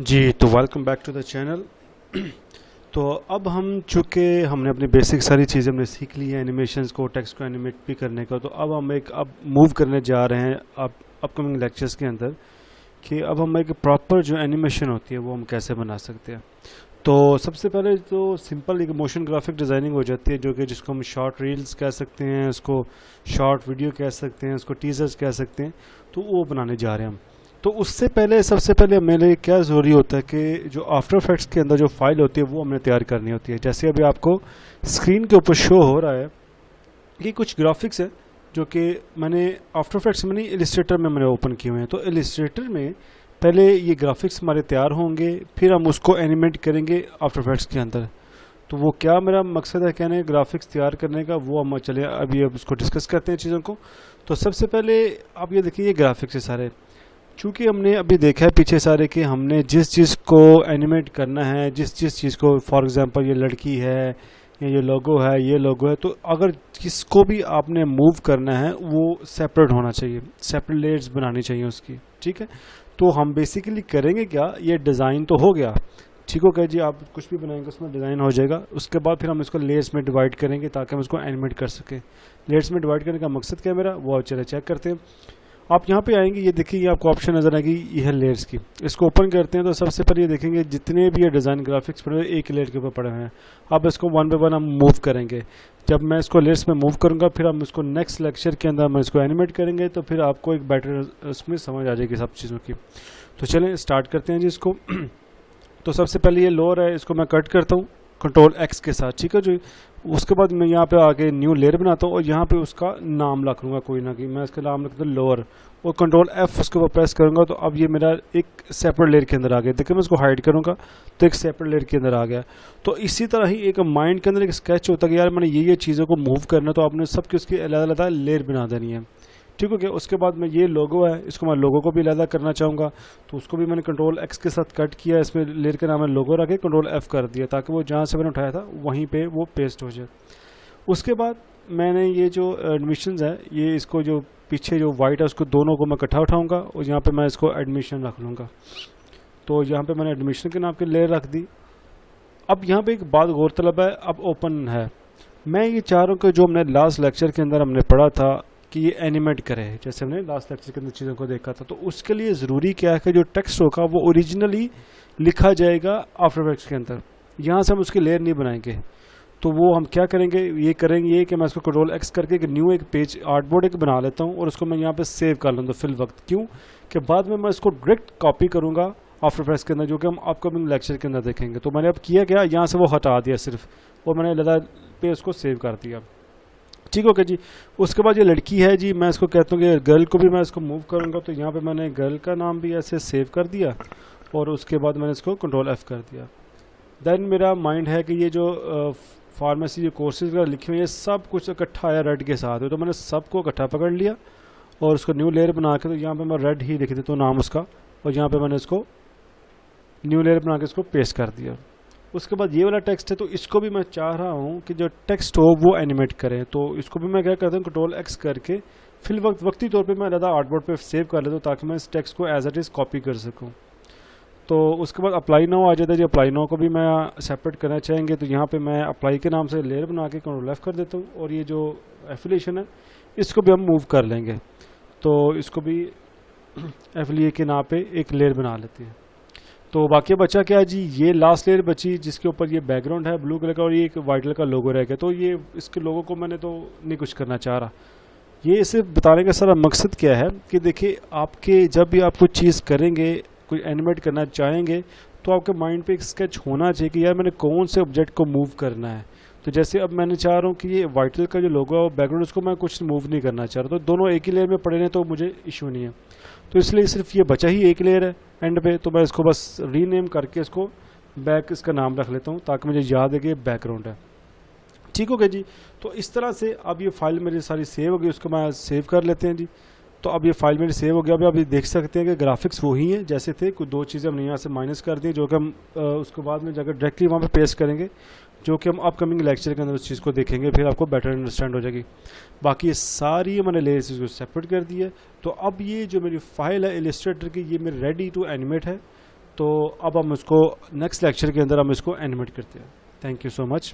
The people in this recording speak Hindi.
जी, तो welcome back to the channel. तो अब हम चूँकि हमने अपनी बेसिक सारी चीज़ें हमने सीख ली हैं एनिमेशंस को, टेक्स्ट को एनिमेट भी करने का, तो अब हम अब मूव करने जा रहे हैं अब अपकमिंग लेक्चर्स के अंदर कि अब हम एक प्रॉपर जो एनिमेशन होती है वो हम कैसे बना सकते हैं। तो सबसे पहले तो सिंपल एक मोशन ग्राफिक डिज़ाइनिंग हो जाती है, जो कि जिसको हम शॉर्ट रील्स कह सकते हैं, उसको शॉर्ट वीडियो कह सकते हैं, उसको टीजर्स कह सकते हैं। तो वो बनाने जा रहे हैं हम। तो उससे पहले सबसे पहले मेरे लिए क्या ज़रूरी होता है कि जो आफ्टर इफेक्ट्स के अंदर जो फाइल होती है वो हमने तैयार करनी होती है। जैसे अभी आपको स्क्रीन के ऊपर शो हो रहा है कि कुछ ग्राफिक्स है जो कि मैंने आफ्टर इफेक्ट्स में नहीं, इलिस्ट्रेटर में मैंने ओपन किए हुए हैं। तो इलिस्ट्रेटर में पहले ये ग्राफिक्स हमारे तैयार होंगे, फिर हम उसको एनिमेट करेंगे आफ्टर इफेक्ट्स के अंदर। तो वो क्या मेरा मकसद है कहने ग्राफिक्स तैयार करने का, वो हम चले अभी अब उसको डिस्कस करते हैं चीज़ों को। तो सबसे पहले आप ये देखिए, ये ग्राफिक्स है सारे। चूँकि हमने अभी देखा है पीछे सारे कि हमने जिस चीज़ को एनिमेट करना है, जिस चीज़ को, फॉर एग्जांपल ये लड़की है या ये लोगो है, ये लोगो है, तो अगर जिसको भी आपने मूव करना है वो सेपरेट होना चाहिए, सेपरेट लेयर्स बनानी चाहिए उसकी। ठीक है, तो हम बेसिकली करेंगे क्या, ये डिज़ाइन तो हो गया, ठीक हो गया जी। आप कुछ भी बनाएंगे उसमें डिज़ाइन हो जाएगा। उसके बाद फिर हम इसको लेयर्स में डिवाइड करेंगे ताकि हम इसको एनिमेट कर सकें। लेयर्स में डिवाइड करने का मकसद क्या है मेरा, वो चले चेक करते हैं। आप यहाँ पे आएंगे, ये देखिए, ये आपको ऑप्शन नजर आएगी, ये है लेयर्स की। इसको ओपन करते हैं तो सबसे पहले ये देखेंगे जितने भी ये डिज़ाइन ग्राफिक्स पड़े हुए एक लेयर के ऊपर पड़े हुए हैं। अब इसको वन बाय वन हम मूव करेंगे। जब मैं इसको लेयर्स में मूव करूँगा फिर हम इसको नेक्स्ट लेक्चर के अंदर हम इसको एनिमेट करेंगे, तो फिर आपको एक बेटर उसमें समझ आ जाएगी सब चीज़ों की। तो चलें स्टार्ट करते हैं जी इसको। तो सबसे पहले ये लोअर है, इसको मैं कट करता हूँ कंट्रोल एक्स के साथ, ठीक है जी। उसके बाद मैं यहाँ पे आके न्यू लेयर बनाता हूँ और यहाँ पे उसका नाम रख लूँगा कोई ना कोई। मैं इसका नाम रखता हूँ लोअर और कंट्रोल एफ उसके ऊपर प्रेस करूँगा तो अब ये मेरा एक सेपरेट लेयर के अंदर आ गया। देखिए मैं इसको हाइड करूँगा तो एक सेपरेट लेयर के अंदर आ गया। तो इसी तरह ही एक माइंड के अंदर एक स्केच होता है कि यार मैंने ये चीज़ों को मूव करना, तो आपने सबकी उसकी अलग अलग लेयर बना देनी है, ठीक हो गया। उसके बाद में ये लोगो है, इसको मैं लोगो को भी अलग करना चाहूँगा तो उसको भी मैंने कंट्रोल एक्स के साथ कट किया, इसमें लेयर के नाम है लोगो रखे, कंट्रोल एफ कर दिया ताकि वो जहाँ से मैंने उठाया था वहीं पे वो पेस्ट हो जाए। उसके बाद मैंने ये जो एडमिशंस है, ये इसको जो पीछे जो वाइट है उसको दोनों को मैं इकट्ठा उठाऊँगा और यहाँ पे मैं इसको एडमिशन रख लूँगा। तो यहाँ पे मैंने एडमिशन के नाम की लेयर रख दी। अब यहाँ पे एक बात गौरतलब है, अब ओपन है। मैं ये चाह रहा हूँ कि जो हमने लास्ट लेक्चर के अंदर हमने पढ़ा था कि ये एनिमेट करे, जैसे हमने लास्ट लेक्चर के अंदर चीज़ों को देखा था, तो उसके लिए ज़रूरी क्या है कि जो टेक्स्ट होगा वो ओरिजिनली लिखा जाएगा आफ्टर इफेक्ट्स के अंदर। यहाँ से हम उसकी लेयर नहीं बनाएंगे। तो वो हम क्या करेंगे, ये करेंगे ये कि मैं इसको कंट्रोल एक्स करके एक न्यू एक पेज आर्टबोर्ड एक बना लेता हूँ और उसको मैं यहाँ पे सेव कर लूँगा फिल वक्त। क्यों कि बाद में मैं इसको डायरेक्ट कॉपी करूँगा आफ्टर इफेक्ट्स के अंदर, जो कि हम अपकमिंग लेक्चर के अंदर देखेंगे। तो मैंने अब किया क्या, यहाँ से वो हटा दिया सिर्फ और मैंने लगा पे उसको सेव कर दिया, ठीक हो गया जी। उसके बाद ये लड़की है जी, मैं इसको कहता हूँ कि गर्ल को भी मैं इसको मूव करूँगा, तो यहाँ पे मैंने गर्ल का नाम भी ऐसे सेव कर दिया और उसके बाद मैंने इसको कंट्रोल एफ कर दिया। देन मेरा माइंड है कि ये जो फार्मेसी जो कोर्सेज वगैरह लिखे हुए हैं सब कुछ इकट्ठा आया रेड के साथ, तो मैंने सबको इकट्ठा पकड़ लिया और उसको न्यू लेयर बना के, तो यहाँ पे मैं रेड ही लिख देता हूँ नाम उसका, और यहाँ पे मैंने इसको न्यू लेयर बना के इसको पेस्ट कर दिया। उसके बाद ये वाला टेक्स्ट है, तो इसको भी मैं चाह रहा हूँ कि जो टेक्स्ट हो वो एनिमेट करें, तो इसको भी मैं क्या करता हूँ कंट्रोल एक्स करके फिल वक्ती तौर पे मैं ज़्यादा आर्टबोर्ड पे सेव कर लेता हूँ ताकि मैं इस टेक्स्ट को एज इट इज़ कॉपी कर सकूँ। तो उसके बाद अप्लाई नाउ आ जाता है जी। अप्लाई नाउ को भी मैं सेपरेट करना चाहेंगे, तो यहाँ पे मैं अप्लाई के नाम से लेयर बना के कंट्रोल एफ कर देता हूँ और ये जो एफिलिएशन है इसको भी हम मूव कर लेंगे। तो इसको भी एफिलिए के नाम पे एक लेयर बना लेते हैं। तो बाकी बचा क्या जी, ये लास्ट लेयर बची जिसके ऊपर ये बैकग्राउंड है ब्लू कलर का और ये एक वाइट कलर का लोगो रह गया। तो ये इसके लोगो को मैंने तो नहीं कुछ करना चाह रहा। ये इसे बताने का सारा मकसद क्या है कि देखिए, आपके जब भी आप कुछ चीज़ करेंगे, कोई एनिमेट करना चाहेंगे, तो आपके माइंड पे एक स्केच होना चाहिए कि यार मैंने कौन से ऑब्जेक्ट को मूव करना है। तो जैसे अब मैंने चाह रहा हूँ कि ये वाइट कलर का जो लोगो है बैकग्राउंड, उसको मैं कुछ मूव नहीं करना चाह रहा, तो दोनों एक ही लेयर में पड़े हैं तो मुझे इशू नहीं है। तो इसलिए सिर्फ ये बचा ही एक लेयर है एंड पे, तो मैं इसको बस रीनेम करके इसको बैक इसका नाम रख लेता हूँ ताकि मुझे याद है कि बैकग्राउंड है, ठीक हो गया जी। तो इस तरह से अब ये फाइल मेरी सारी सेव हो गई, उसको मैं सेव कर लेते हैं जी। तो अब ये फाइल मेरी सेव हो गया। अभी देख सकते हैं कि ग्राफिक्स वही हैं जैसे थे, कुछ दो चीज़ें हमने यहाँ से माइनस कर दी जो कि हम उसके बाद में जाकर डायरेक्टली वहाँ पे पेस्ट करेंगे, जो कि हम अपकमिंग लेक्चर के अंदर उस चीज़ को देखेंगे, फिर आपको बेटर अंडरस्टैंड हो जाएगी। बाकी ये सारी मैंने लेयर्स को सेपरेट कर दी है। तो अब ये जो मेरी फाइल है इलिस्ट्रेटर की, ये मेरी रेडी टू एनिमेट है। तो अब हम इसको नेक्स्ट लेक्चर के अंदर हम इसको एनिमेट करते हैं। Thank you so much.